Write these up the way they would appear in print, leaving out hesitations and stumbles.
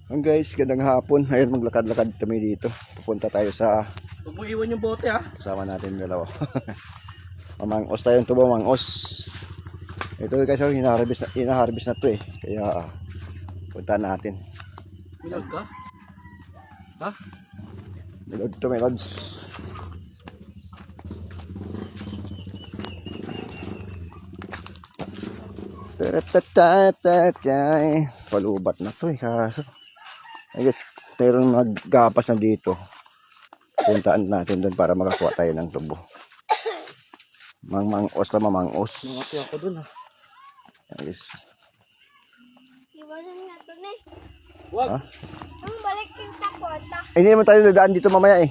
Ang guys, gandang hapon. Ayun, maglakad-lakad kami dito. Pupunta tayo sa... Huwag mo iwan yung bote ha. Kasama natin dalawa. Mamangos tayo yung tubo, mangos. Ito guys, hinaharvest na to eh. Kaya punta natin. Milag ka? Ha? Milod to, milods. Palubat na to eh. Kaso I guess mayroong naggapas na dito. Puntaan natin doon para makakuha tayo ng tubo. Mangos na mamangos. Mangati ako dun ha. I guess. Iwanan nga to ni. Wag! Ha? Ang balik yung takwata. Hindi naman tayo dadaan dito mamaya eh.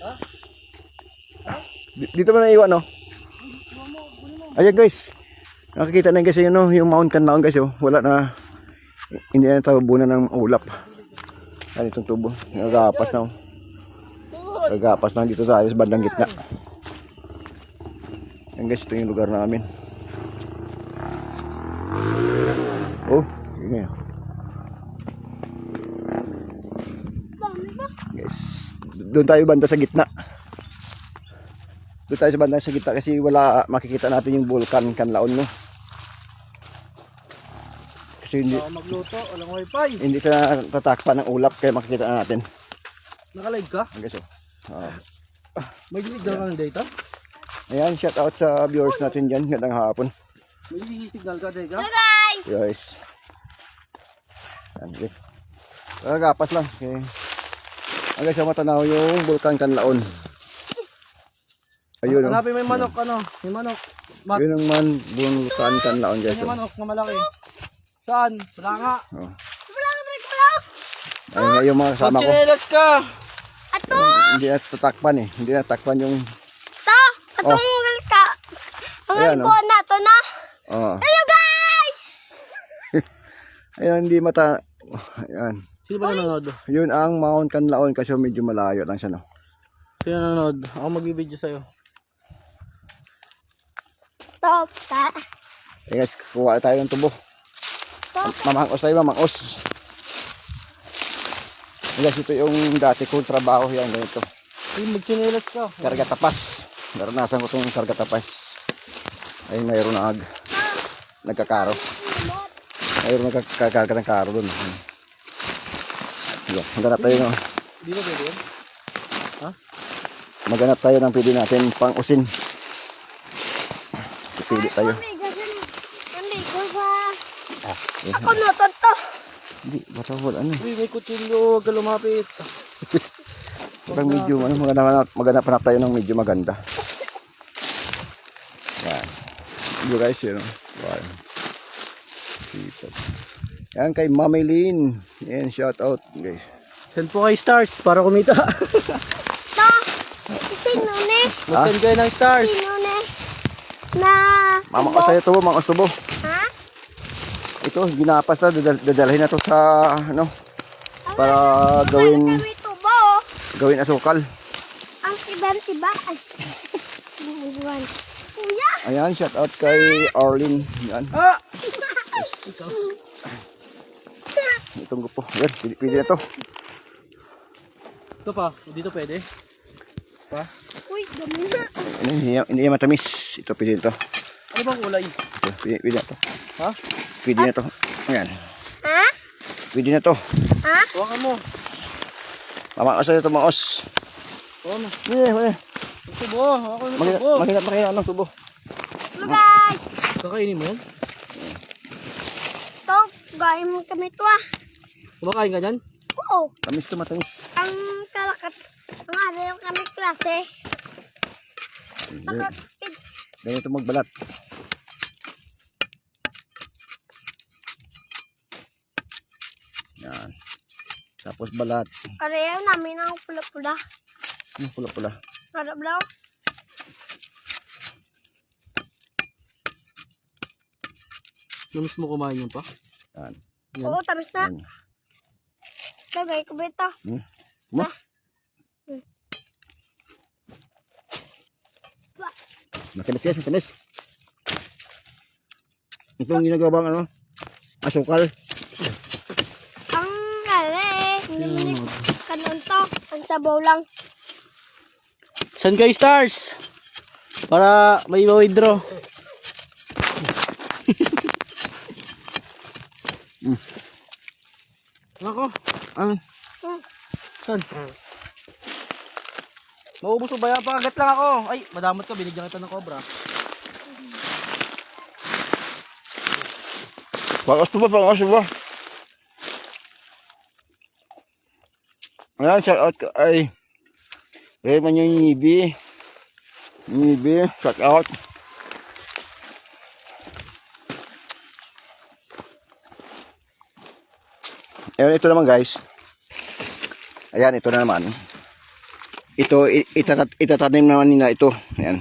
Ha? Dito mo na iwan no? Ayan guys. Nakikita na guys yun no? Yung Mount Canlaon guys oh. Wala na. Hindi na tabunan ng ulap. Yan itong tubo. Nagapas na oh. Nagapas na dito tayo sa bandang gitna. Yan guys, ito yung lugar namin. Oh, yun yan. Dami ba? Guys, doon tayo banda sa gitna. Doon tayo sa banda sa gitna kasi wala makikita natin yung Volcan Canlaon no. Kasi hindi, Baka magluto, walang wifi. hindi siya tatakpan ng ulap kaya makikita na natin. Nakalive ka? Yan guys oh. May signal ka ng data? Ayan, shout out sa viewers natin dyan. Gandang hapon. May signal ka data? Hi guys! Guys. Yan guys. Kagapas lang. Okay. Hanggang sa matanaw yung Volcan Canlaon. Ayun oh. Hanapin mo yung manok ano? Yung manok. Yun ang Volcan Canlaon guys. Yung Oh. manok na malaki. Saan? Wala nga. Oh. Wala ka trip wala! Ayun nga yung mga kasama ko. Magchinelas ka! Ato! Hindi na tatakpan eh. Hindi na tatakpan yung... To! Atong ka! Ang Ayan, albo na to na! Oh. Hello guys! Ayun, hindi mata... Ayan. Sino ba nanonood? Yun ang Mount Canlaon kasi medyo malayo lang siya no. Sino nanonood? Ako mag-video sa'yo. Top ta! Eh guys, kuha tayo ng tubo. Top! Mamangos tayo, mamangos. Guys, ito yung dati kong trabaho yan, ganito. Ay, magchinelas ka. Karga tapas. Naranasan ko itong karga tapas. Ay, mayroon nagkakaro. Mayroon nagkakarga ng karo doon. Yeah, maghanap tayo ng, Di ba pwede yun? Ha? maghanap tayo ng pwede natin pang usin. Pipili tayo. Hindi ko sa... Yun. Ako notod to! Hindi, basta wala ano. Uy, may kutsilyo. Huwag ka lumapit. Parang medyo, maghanap tayo ng medyo maganda. Yan. You guys, yun. Wow. Yan kay Mami Lynn. Yan, shout out guys. Send po kay stars para kumita. To! Sino ni? Mag-send kayo ng stars. Sino ni? Na... Mamangos tayo tubo, mamangos tubo. Ha? Ito, ginapas na, dadalhin na to sa, ano, para gawin Tubo! asukal. Ang tiban-tiba. Ay. Buwan. Kuya! Ayan, shout out kay Arlene. Yan, Ah! itong gupo. Yan, pwede na to. Ito pa. Dito pwede. Pa? Uy, dami na. Ano, hindi yan matamis. Ito, pwede na to. Ano bang kulay? Ito, pwede na to. Ha? Pwede na to. Ayan, Ha? pwede na to. Ha? Hawakan mo. Mamangos tayo, tumangos. Hawakan mo. Hindi. Tubo. Hawakan mo tubo. Makinap ng tubo. Hello guys! Kakainin mo yan? To, gawin mo kami to ah. Kumakain ka dyan? Oo. Tamis to, matamis. Ang kalakat. Ang araw kami klase. Ganito magbalat. Yan. Tapos balat. Araw namin ang pula-pula. Pula-pula. Pula-pula. Namis mo kumain yan pa? Yan. Yan. Oo, tamis na. Yan. Lagay ko ba ito? Mo? Matamis yan, matamis. Itong ginagawang ano, asukal. Ang galing. naman kanon to. Ang sabaw lang. Send kayo stars. Para may withdraw. Nako. Ano? Saan? Maubos mo ba yan? Pakagat lang ako. Ay, madamot ka. Binigyan kita ng cobra. Pangas ba? Ayan, shout out ka. Ay. Raymond yung Nibi. Nibi, shout out. Ayan, ito naman guys. Ayan, ito na naman. Ito, itatanim naman nila ito. Ayan.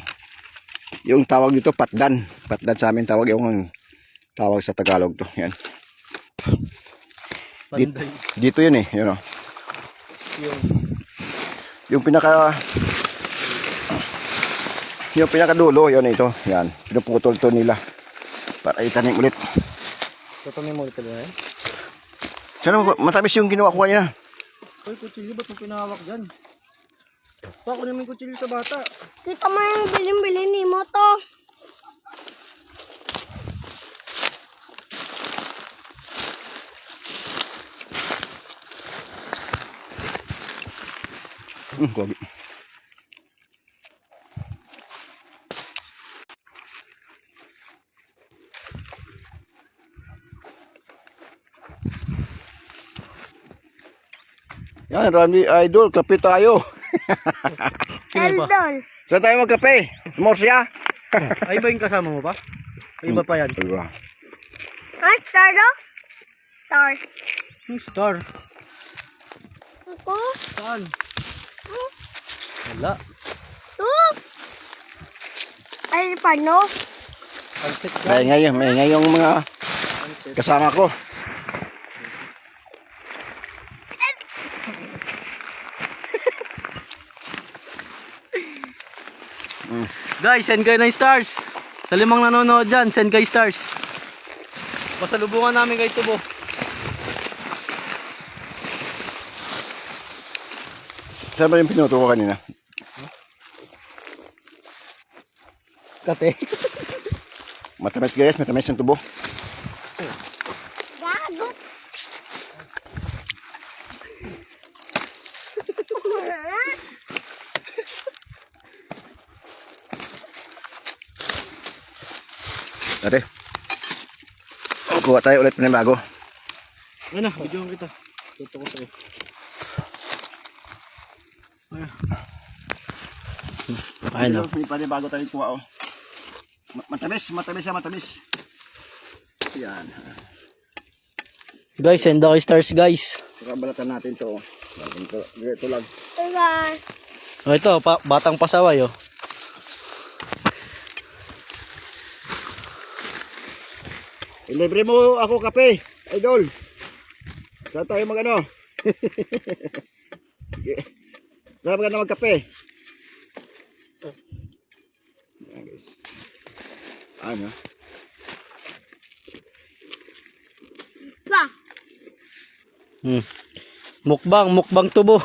Yung tawag dito, patdan. Patdan sa amin tawag. Yung tawag sa Tagalog to. Ayan. Panday. Dito yun eh. Yun o. Yung pinakadulo, yun ito. Yan. Pinuputol to nila. Para itanim ulit. Tatanim mo ulit talaga yan? Sana matamis yung ginawa ko kanina. Uy, kutsilyo. Ba't mo pinahawak dyan? Bako naman yung kutsilyo sa bata. Kita mo yung biling-bilin ni mo to. Gogi. Yan, Randy Idol, kape tayo. Eldol. Saan tayo magkape? Morsya? Ay ba yung kasama mo pa? Ay iba pa yan? Iba. Ay, star do? Star. Yung star. Ako? Saan? Wala. Ay, paano? Pansit ka. May yung mga kasama ko. Guys, send kayo ng stars. Sa 5 nanonood dyan, send kayo stars. Pasalubungan namin kay Tubo. Saan ba yung pinuto ko kanina? Kate. Matamis guys, matamis ang tubo. Gago. Ate. Kuha tayo ulit ng bago. Ano, videoan kita. Tuto ko sa'yo. Ayun. May panibago tayong kuha oh. Matamis siya, matamis. Yan. Guys, send ako stars guys. Saka balatan natin to. Ito lang. Diba? O ito, batang pasaway oh. Ilibre mo ako kape, idol. Saan tayo mag-ano? Saan maganda magkape? Ayan guys. Ano? Pa. Mukbang Tubo.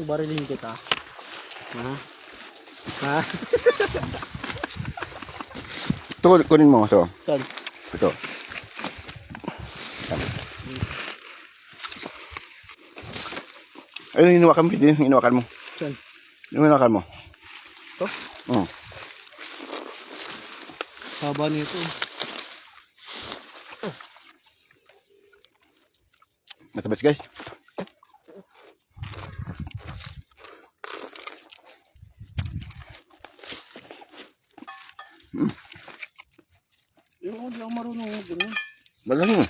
Barilin kita. Ha? Ito, kunin mo ito. Saan? Ito. Ayun, hinawakan mo. Hinawakan mo. Saan? Hinawakan mo. Ito? Oo. Haba nito. Matamis guys. Yung hindi ako marunong ganyan. Malang mo.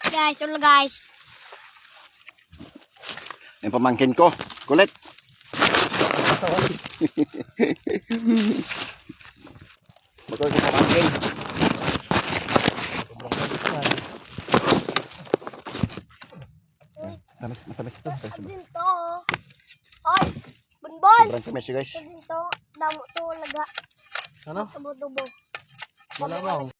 Guys, ito guys. Yung pamangkin ko. Kulit. Bakal ko pamangkin. Matamis ito. Ito din to. Hoy, Bonbon. Sobrang tamis guys. Ito din to. Damo to laga. Ano? Tubo-tubo. Malamang.